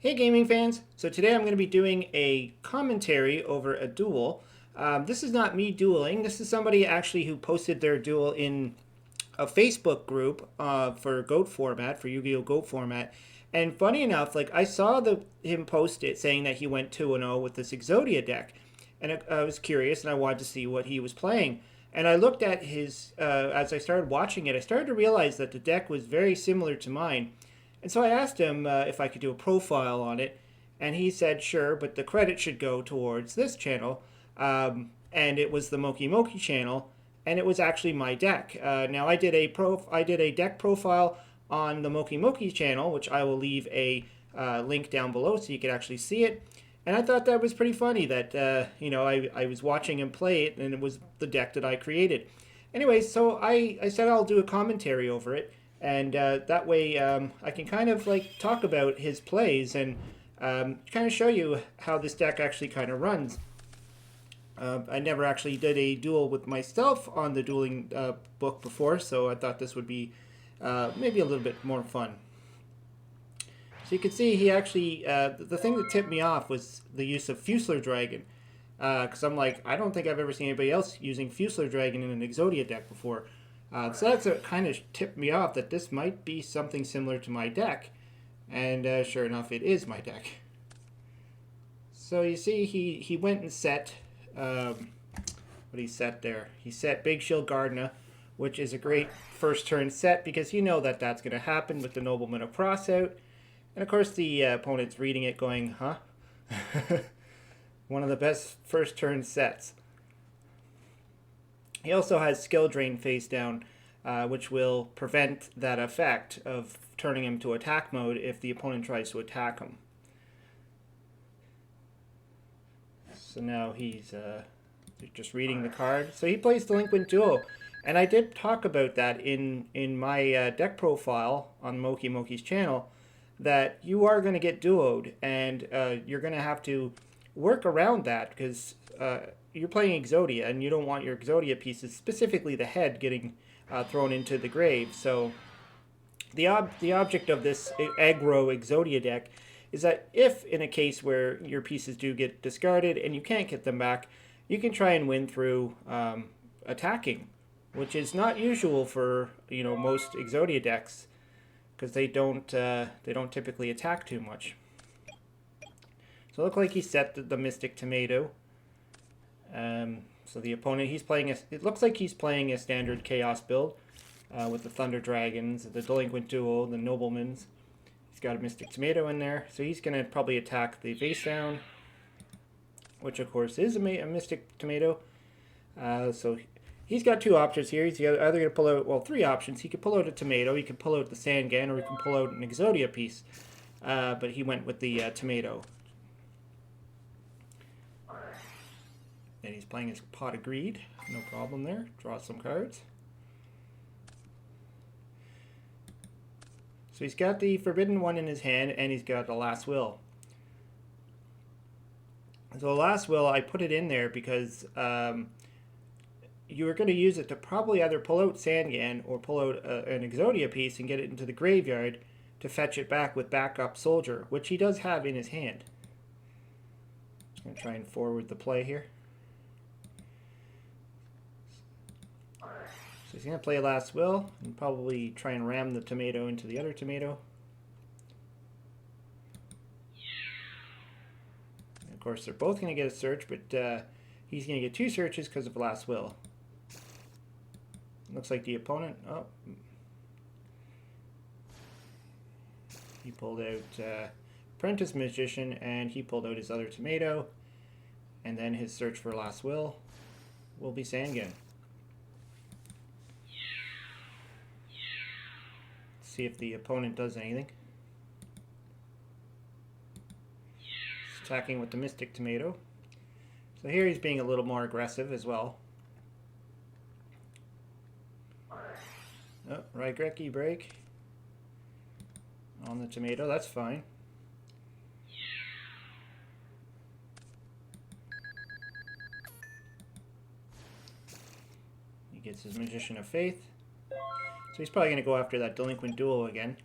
Hey gaming fans! So today I'm going to be doing a commentary over a duel. This is not me dueling. This is somebody actually who posted their duel in a Facebook group for GOAT format, for Yu-Gi-Oh! GOAT format. And funny enough, like I saw him post it saying that he went 2-0 with this Exodia deck. And I was curious and I wanted to see what he was playing. And I looked at his, as I started watching it, I started to realize that the deck was very similar to mine. And so I asked him if I could do a profile on it, and he said sure, but the credit should go towards this channel. And it was the Moki Moki channel, and it was actually my deck. Now I did a deck profile on the Moki Moki channel, which I will leave a link down below so you can actually see it. And I thought that was pretty funny that I was watching him play it, and it was the deck that I created. Anyway, so I said I'll do a commentary over it, and that way I can kind of like talk about his plays and kind of show you how this deck actually kind of runs. I never actually did a duel with myself on the dueling book before, so I thought this would be maybe a little bit more fun. So you can see he actually, the thing that tipped me off was the use of Fusler Dragon. Because I'm like, I don't think I've ever seen anybody else using Fusler Dragon in an Exodia deck before. So that's what kind of tipped me off that this might be something similar to my deck. And sure enough, it is my deck. So you see he went and set, what he set there? He set Big Shield Gardena, which is a great first turn set because you know that that's going to happen with the Nobleman of Crossout. And of course the opponent's reading it going, huh? One of the best first turn sets. He also has Skill Drain face down, which will prevent that effect of turning him to attack mode if the opponent tries to attack him. So now he's just reading the card. So he plays Delinquent Duo. And I did talk about that in my deck profile on Moki Moki's channel, that you are going to get duoed, and you're going to have to work around that because you're playing Exodia, and you don't want your Exodia pieces, specifically the head, getting thrown into the grave. So the object of this Aggro Exodia deck is that if in a case where your pieces do get discarded and you can't get them back, you can try and win through attacking, which is not usual for most Exodia decks, because they don't typically attack too much. So it looked like he set the Mystic Tomato. So the opponent, it looks like he's playing a standard Chaos build with the Thunder Dragons, the Delinquent Duo, the Noblemans. He's got a Mystic Tomato in there, so he's going to probably attack the face down, which of course is a Mystic Tomato. So he's got two options here. He's either going to pull out, well, three options. He could pull out a Tomato, he could pull out the Sangan, or he can pull out an Exodia piece. But he went with the Tomato. And he's playing his Pot of Greed. No problem there. Draw some cards. So he's got the Forbidden One in his hand, and he's got the Last Will. So the Last Will, I put it in there because you were going to use it to probably either pull out Sangan or pull out an Exodia piece and get it into the graveyard to fetch it back with backup Soldier, which he does have in his hand. I'm going to try and forward the play here. So he's going to play Last Will and probably try and ram the Tomato into the other Tomato. And of course, they're both going to get a search, but he's going to get two searches because of Last Will. Looks like the opponent, he pulled out Apprentice Magician, and he pulled out his other Tomato, and then his search for Last Will be Sangan. See if the opponent does anything. He's attacking with the Mystic Tomato. So here he's being a little more aggressive as well. Oh, Raigeki break on the Tomato, that's fine. He gets his Magician of Faith. So he's probably going to go after that Delinquent Duo again.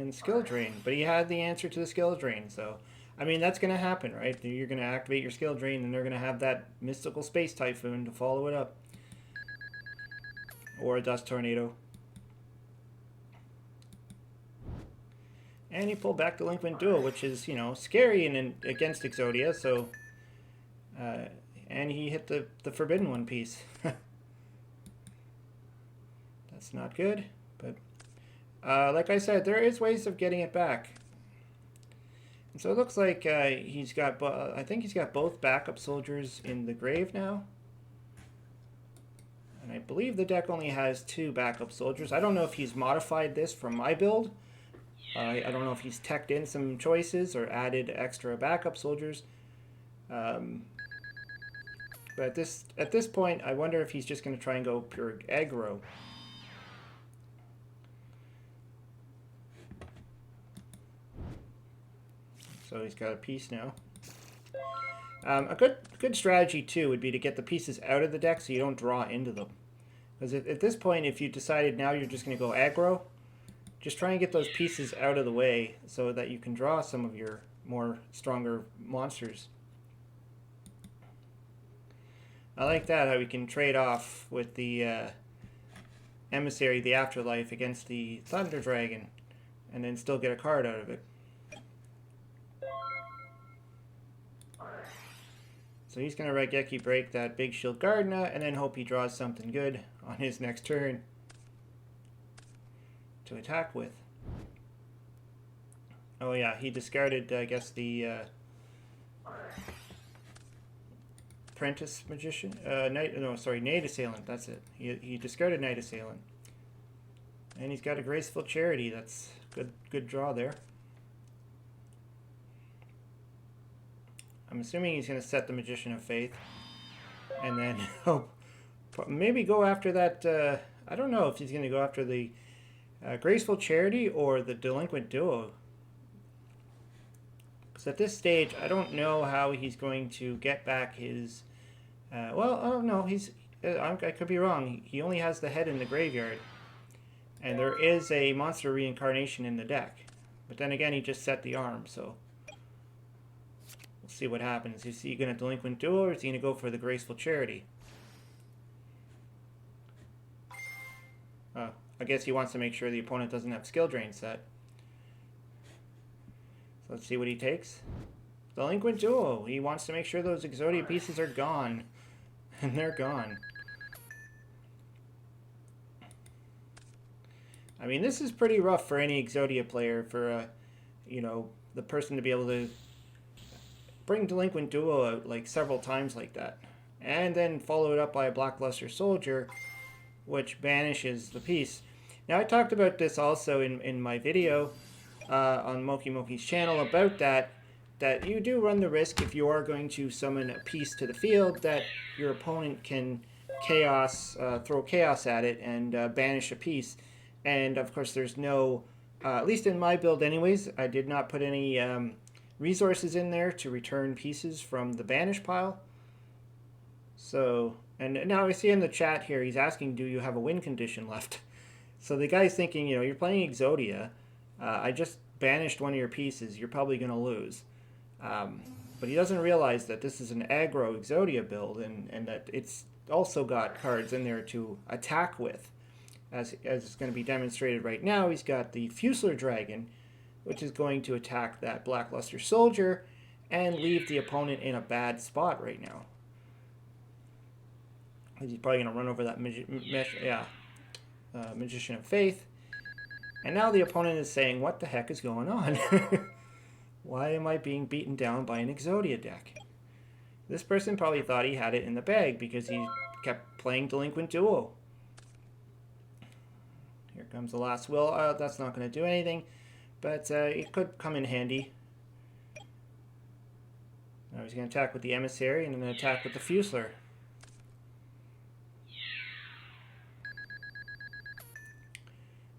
and skill drain. But he had the answer to the skill drain, so I mean that's gonna happen, right? You're gonna activate your skill drain, and they're gonna have that mystical space typhoon to follow it up, or a dust tornado. And he pulled back Delinquent Duel, which is, you know, scary and against Exodia, so and he hit the Forbidden One piece. That's not good, but like I said, there is ways of getting it back. And so it looks like he's got, I think he's got both backup soldiers in the grave now. And I believe the deck only has 2 backup soldiers. I don't know if he's modified this from my build. I don't know if he's teched in some choices or added extra backup soldiers. But at this point, I wonder if he's just going to try and go pure aggro. So he's got a piece now. A good strategy, too, would be to get the pieces out of the deck so you don't draw into them. Because at this point, if you decided now you're just going to go aggro, just try and get those pieces out of the way so that you can draw some of your more stronger monsters. I like that, how we can trade off with the Emissary, the Afterlife, against the Thunder Dragon, and then still get a card out of it. So he's going to Raigeki break that Big Shield Gardna, and then hope he draws something good on his next turn to attack with. Oh yeah, he discarded, I guess, the Apprentice Magician? Night Assailant, that's it. He discarded Night Assailant. And he's got a Graceful Charity. That's good draw there. I'm assuming he's going to set the Magician of Faith. And then maybe go after that, I don't know if he's going to go after the Graceful Charity or the Delinquent Duo. Because at this stage, I don't know how he's going to get back his... no, I could be wrong. He only has the head in the graveyard. And there is a monster reincarnation in the deck. But then again, he just set the arm, so... We'll see what happens. Is he going to Delinquent Duo, or is he going to go for the Graceful Charity? I guess he wants to make sure the opponent doesn't have Skill Drain set. So let's see what he takes. Delinquent Duo. He wants to make sure those Exodia pieces are gone. And they're gone. I mean, this is pretty rough for any Exodia player, for, the person to be able to bring Delinquent Duo out like several times like that. And then follow it up by a Blackluster Soldier, which banishes the piece. Now, I talked about this also in my video on Moki Moki's channel about that you do run the risk, if you are going to summon a piece to the field, that your opponent can throw chaos at it and banish a piece. And of course, there's no, at least in my build anyways, I did not put any resources in there to return pieces from the banish pile. So, and now I see in the chat here, he's asking, do you have a win condition left? So the guy's thinking, you're playing Exodia. I just banished one of your pieces. You're probably going to lose. But he doesn't realize that this is an aggro Exodia build, and that it's also got cards in there to attack with. As is going to be demonstrated right now, he's got the Fusler Dragon, which is going to attack that Blackluster Soldier and leave the opponent in a bad spot right now. He's probably going to run over that Magician of Faith. And now the opponent is saying, what the heck is going on? Why am I being beaten down by an Exodia deck? This person probably thought he had it in the bag because he kept playing Delinquent Duo. Here comes the last will. That's not going to do anything, but it could come in handy. Now he's going to attack with the Emissary and then attack with the Fusler.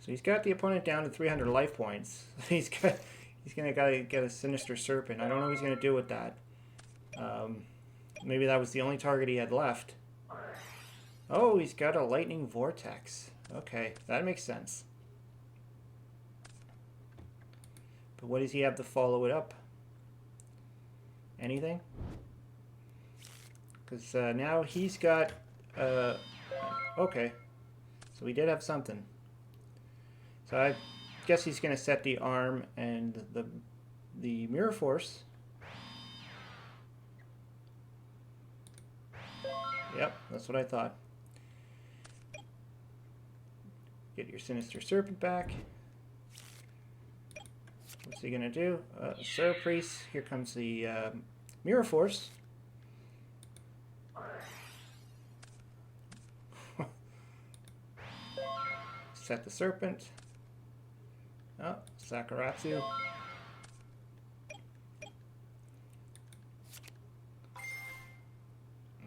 So he's got the opponent down to 300 life points. He's going to get a Sinister Serpent. I don't know what he's going to do with that. Maybe that was the only target he had left. Oh, he's got a Lightning Vortex. Okay, that makes sense. But what does he have to follow it up? Anything? Because now he's got... okay. So we did have something. So I guess he's going to set the arm and the mirror force. Yep, that's what I thought. Get your Sinister Serpent back. What's he gonna do? Surprise. Here comes the mirror force. Set the serpent. Oh, Sakuratsu.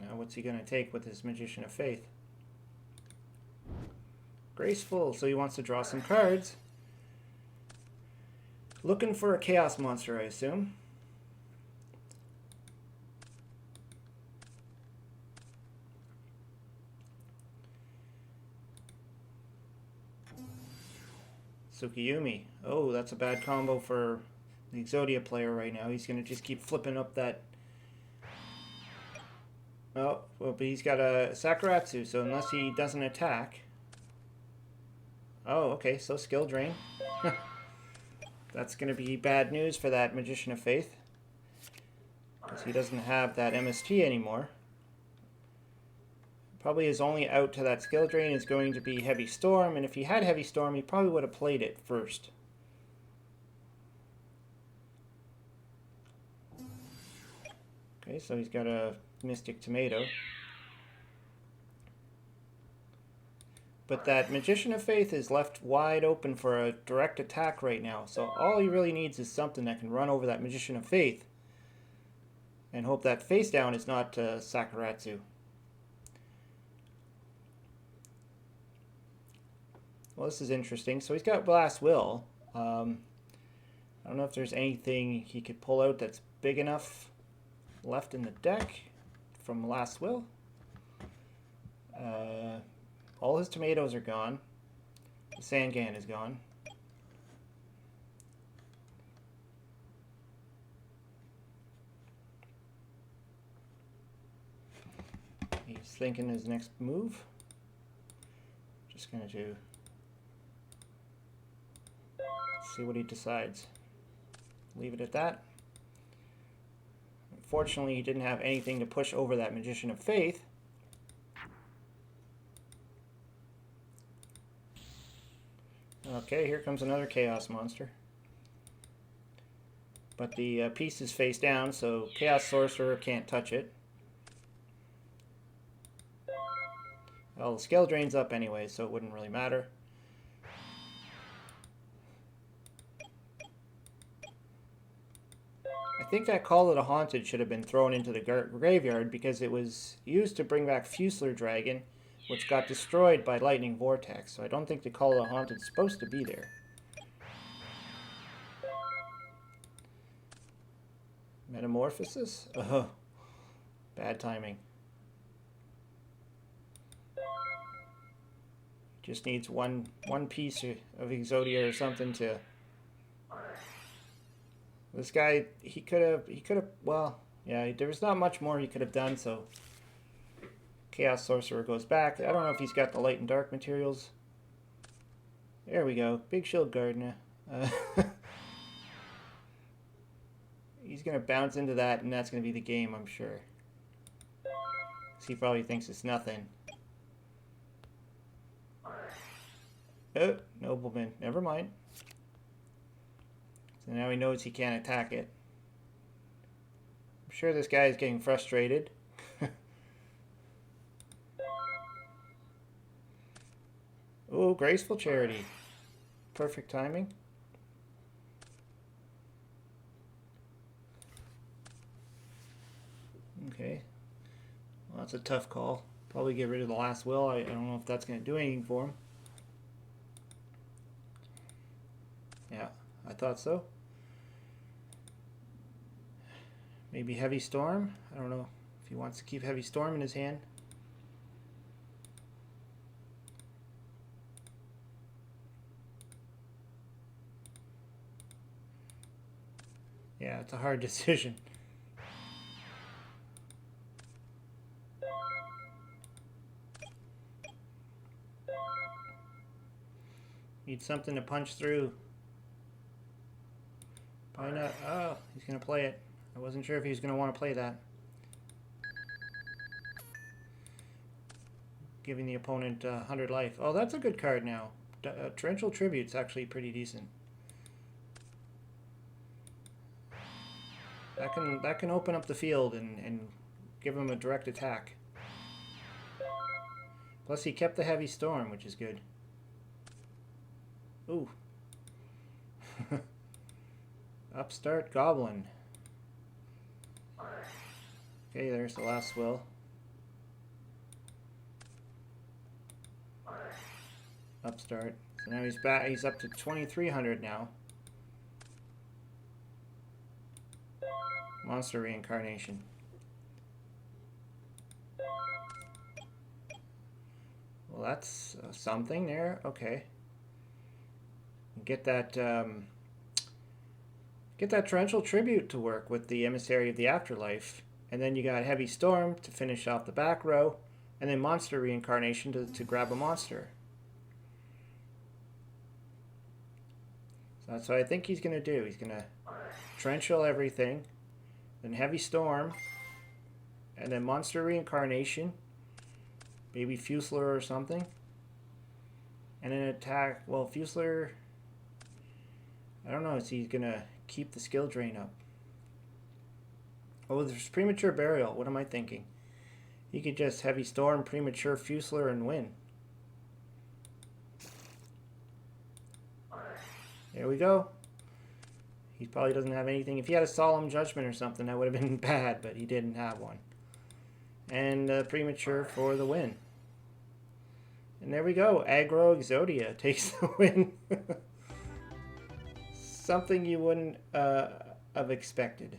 Now what's he gonna take with his Magician of Faith? Graceful, so he wants to draw some cards. Looking for a Chaos Monster, I assume. Tsukiyumi. Oh, that's a bad combo for the Exodia player right now. He's going to just keep flipping up that... Oh, well, but he's got a Sakuratsu, so unless he doesn't attack... Oh, okay, so skill drain. That's going to be bad news for that Magician of Faith. Because he doesn't have that MST anymore. Probably his only out to that skill drain is going to be Heavy Storm, and if he had Heavy Storm, he probably would have played it first. Okay, so he's got a Mystic Tomato. But that Magician of Faith is left wide open for a direct attack right now, so all he really needs is something that can run over that Magician of Faith. And hope that face down is not Sakuratsu. Well, this is interesting. So he's got Blast Will. I don't know if there's anything he could pull out that's big enough left in the deck from Last Will. All his tomatoes are gone. The Sangan is gone. He's thinking his next move. Just going to see what he decides. Leave it at that. Unfortunately, he didn't have anything to push over that Magician of Faith. Okay, here comes another Chaos Monster. But the piece is face down, so Chaos Sorcerer can't touch it. Well, the skill drain's up anyway, so it wouldn't really matter. I think that Call of the Haunted should have been thrown into the graveyard because it was used to bring back Fusler Dragon, which got destroyed by Lightning Vortex. So I don't think the Call of the Haunted is supposed to be there. Metamorphosis? Oh, bad timing. Just needs one piece of Exodia or something to... This guy, he could have, well, yeah, there was not much more he could have done, so Chaos Sorcerer goes back. I don't know if he's got the light and dark materials. There we go, Big Shield Gardener. He's going to bounce into that, and that's going to be the game, I'm sure. 'Cause he probably thinks it's nothing. Oh, Nobleman, never mind. So now he knows he can't attack it. I'm sure this guy is getting frustrated. Oh, Graceful Charity. Perfect timing. Okay. Well, that's a tough call. Probably get rid of the Last Will. I don't know if that's going to do anything for him. Yeah, I thought so. Maybe Heavy Storm. I don't know if he wants to keep Heavy Storm in his hand. Yeah, it's a hard decision. Need something to punch through. Probably not. Oh, he's going to play it. I wasn't sure if he was going to want to play that. Giving the opponent 100 life. Oh, that's a good card now. Torrential Tribute's actually pretty decent. That can open up the field and give him a direct attack. Plus he kept the Heavy Storm, which is good. Ooh. Upstart Goblin. Okay, there's the last will. Upstart. So now he's back. He's up to 2,300 now. Monster Reincarnation. Well, that's something there. Okay. Get that Torrential Tribute to work with the Emissary of the Afterlife, and then you got Heavy Storm to finish off the back row, and then Monster Reincarnation to grab a monster. So that's what I think he's going to do. He's going to Torrential everything, then Heavy Storm, and then Monster Reincarnation, maybe Fusler or something, and then attack. Well, Fusler, I don't know. Is he going to keep the skill drain up? Oh, there's Premature Burial. What am I thinking? He could just Heavy Storm, Premature Fusler, and win. There we go. He probably doesn't have anything. If he had a Solemn Judgment or something, that would have been bad, but he didn't have one. And Premature for the win. And there we go. Aggro Exodia takes the win. Something you wouldn't have expected.